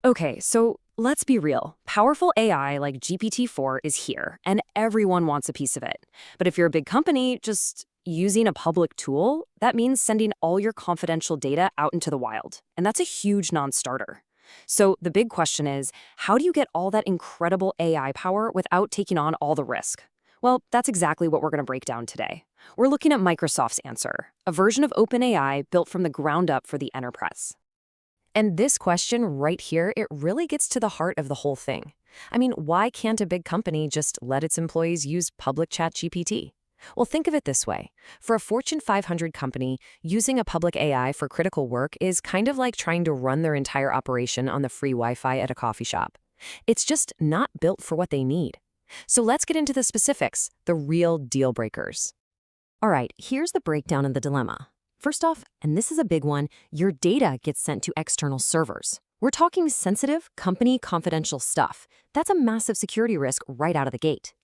Okay, so let's be real. Powerful AI like GPT-4 is here, and everyone wants a piece of it. But if you're a big company, just using a public tool, that means sending all your confidential data out into the wild. And that's a huge non-starter. So the big question is, how do you get all that incredible AI power without taking on all the risk? Well, that's exactly what we're going to break down today. We're looking at Microsoft's answer, a version of OpenAI built from the ground up for the enterprise. And this question right here, it really gets to the heart of the whole thing. I mean, why can't a big company just let its employees use public chat GPT? Well, think of it this way. For a Fortune 500 company, using a public AI for critical work is kind of like trying to run their entire operation on the free Wi-Fi at a coffee shop. It's just not built for what they need. So let's get into the specifics, the real deal breakers. All right, here's the breakdown of the dilemma. First off, and this is a big one, your data gets sent to external servers. We're talking sensitive, company confidential stuff. That's a massive security risk right out of the gate.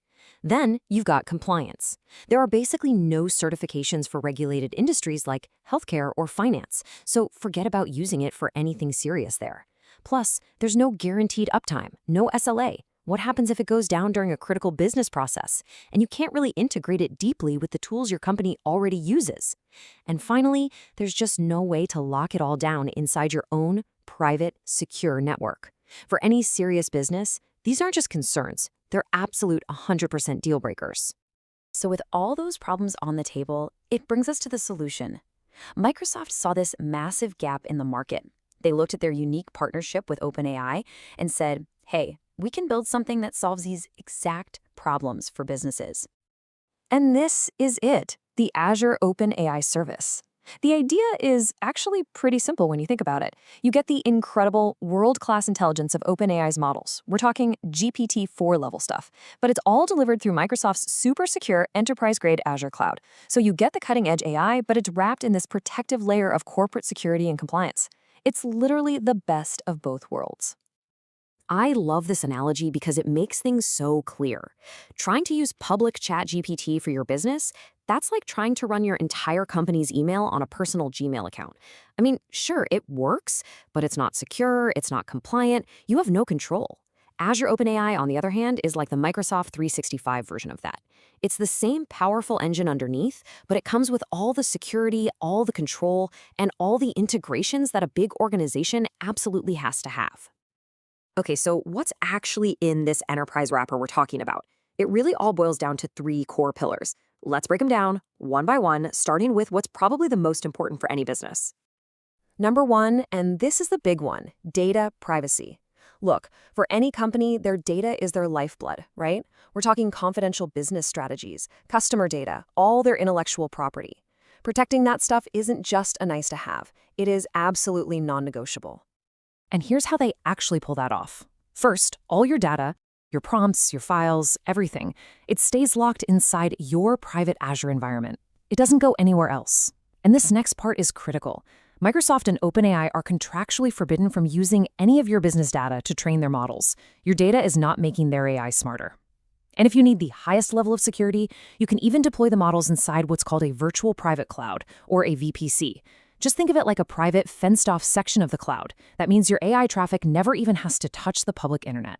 Then you've got compliance. There are basically no certifications for regulated industries like healthcare or finance, so forget about using it for anything serious there. Plus, there's no guaranteed uptime, no SLA. What happens if it goes down during a critical business process? And you can't really integrate it deeply with the tools your company already uses. And finally, there's just no way to lock it all down inside your own private, secure network. For any serious business, these aren't just concerns, they're absolute 100% deal breakers. So with all those problems on the table, it brings us to the solution. Microsoft saw this massive gap in the market. They looked at their unique partnership with OpenAI and said, hey, we can build something that solves these exact problems for businesses. And this is it, the Azure OpenAI Service. The idea is actually pretty simple when you think about it. You get the incredible world-class intelligence of OpenAI's models. We're talking GPT-4 level stuff, but it's all delivered through Microsoft's super secure enterprise-grade Azure cloud. So you get the cutting-edge AI, but it's wrapped in this protective layer of corporate security and compliance. It's literally the best of both worlds. I love this analogy because it makes things so clear. Trying to use public chat GPT for your business, that's like trying to run your entire company's email on a personal Gmail account. I mean, sure, it works, but it's not secure, it's not compliant, you have no control. Azure OpenAI, on the other hand, is like the Microsoft 365 version of that. It's the same powerful engine underneath, but it comes with all the security, all the control, and all the integrations that a big organization absolutely has to have. Okay, so what's actually in this enterprise wrapper we're talking about? It really all boils down to three core pillars. Let's break them down one by one, starting with what's probably the most important for any business. Number one, and this is the big one, data privacy. Look, for any company, their data is their lifeblood, right? We're talking confidential business strategies, customer data, all their intellectual property. Protecting that stuff isn't just a nice to have. It is absolutely non-negotiable. And here's how they actually pull that off. First, all your data, your prompts, your files, everything, it stays locked inside your private Azure environment. It doesn't go anywhere else. And this next part is critical. Microsoft and OpenAI are contractually forbidden from using any of your business data to train their models. Your data is not making their AI smarter. And if you need the highest level of security, you can even deploy the models inside what's called a virtual private cloud, or a VPC. Just think of it like a private, fenced-off section of the cloud. That means your AI traffic never even has to touch the public internet.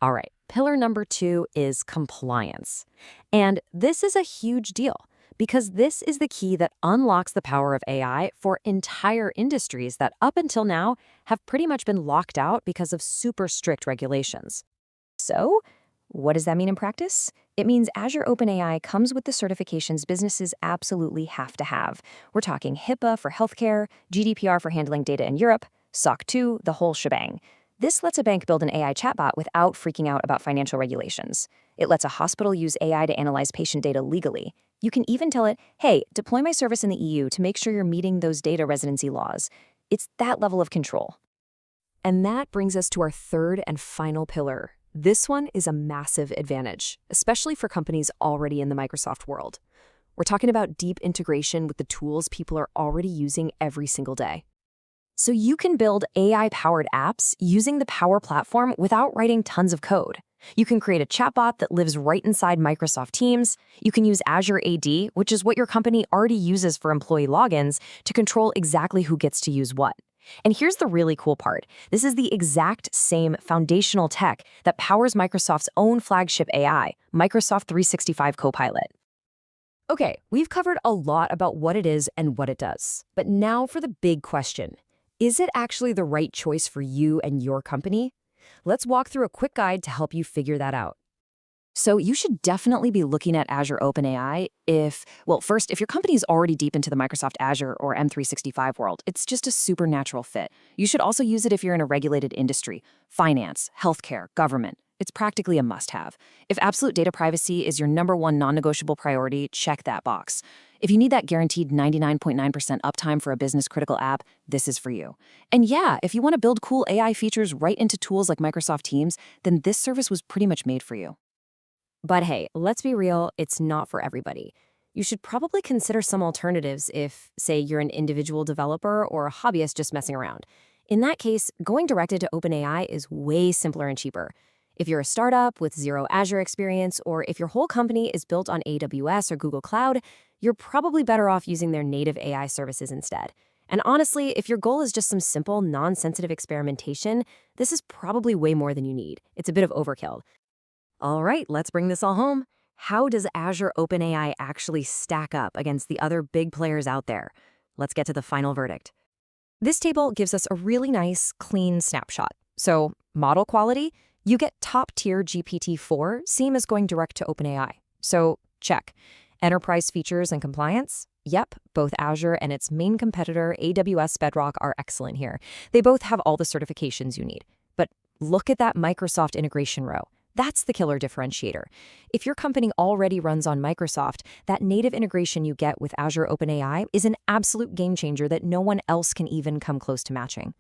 All right, pillar number two is compliance. And this is a huge deal, because this is the key that unlocks the power of AI for entire industries that up until now have pretty much been locked out because of super strict regulations. So, what does that mean in practice? It means Azure OpenAI comes with the certifications businesses absolutely have to have. We're talking HIPAA for healthcare, GDPR for handling data in Europe, SOC 2, the whole shebang. This lets a bank build an AI chatbot without freaking out about financial regulations. It lets a hospital use AI to analyze patient data legally. You can even tell it, hey, deploy my service in the EU to make sure you're meeting those data residency laws. It's that level of control. And that brings us to our third and final pillar. This one is a massive advantage, especially for companies already in the Microsoft world. We're talking about deep integration with the tools people are already using every single day. So you can build AI-powered apps using the Power Platform without writing tons of code. You can create a chatbot that lives right inside Microsoft Teams. You can use Azure AD, which is what your company already uses for employee logins, to control exactly who gets to use what. And here's the really cool part. This is the exact same foundational tech that powers Microsoft's own flagship AI, Microsoft 365 Copilot. Okay, we've covered a lot about what it is and what it does. But now for the big question. Is it actually the right choice for you and your company? Let's walk through a quick guide to help you figure that out. So you should definitely be looking at Azure OpenAI first, if your company is already deep into the Microsoft Azure or M365 world, it's just a super natural fit. You should also use it if you're in a regulated industry, finance, healthcare, government. It's practically a must-have. If absolute data privacy is your number one non-negotiable priority, check that box. If you need that guaranteed 99.9% uptime for a business-critical app, this is for you. And yeah, if you want to build cool AI features right into tools like Microsoft Teams, then this service was pretty much made for you. But hey, let's be real, it's not for everybody. You should probably consider some alternatives if, say, you're an individual developer or a hobbyist just messing around. In that case, going directly to OpenAI is way simpler and cheaper. If you're a startup with zero Azure experience, or if your whole company is built on AWS or Google Cloud, you're probably better off using their native AI services instead. And honestly, if your goal is just some simple, non-sensitive experimentation, this is probably way more than you need. It's a bit of overkill. All right, let's bring this all home. How does Azure OpenAI actually stack up against the other big players out there? Let's get to the final verdict. This table gives us a really nice, clean snapshot. So, model quality, you get top-tier GPT-4, same as going direct to OpenAI. So, check. Enterprise features and compliance? Yep, both Azure and its main competitor, AWS Bedrock, are excellent here. They both have all the certifications you need. But look at that Microsoft integration row. That's the killer differentiator. If your company already runs on Microsoft, that native integration you get with Azure OpenAI is an absolute game changer that no one else can even come close to matching.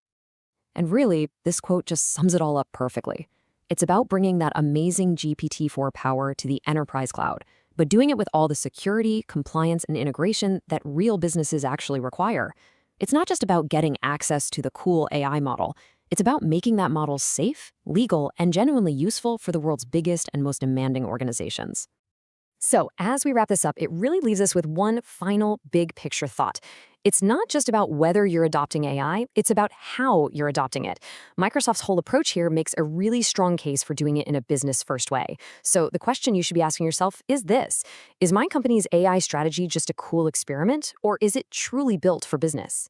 And really, this quote just sums it all up perfectly. It's about bringing that amazing GPT-4 power to the enterprise cloud, but doing it with all the security, compliance, and integration that real businesses actually require. It's not just about getting access to the cool AI model. It's about making that model safe, legal, and genuinely useful for the world's biggest and most demanding organizations. So, as we wrap this up, it really leaves us with one final big picture thought. It's not just about whether you're adopting AI, it's about how you're adopting it. Microsoft's whole approach here makes a really strong case for doing it in a business-first way. So the question you should be asking yourself is this: is my company's AI strategy just a cool experiment, or is it truly built for business?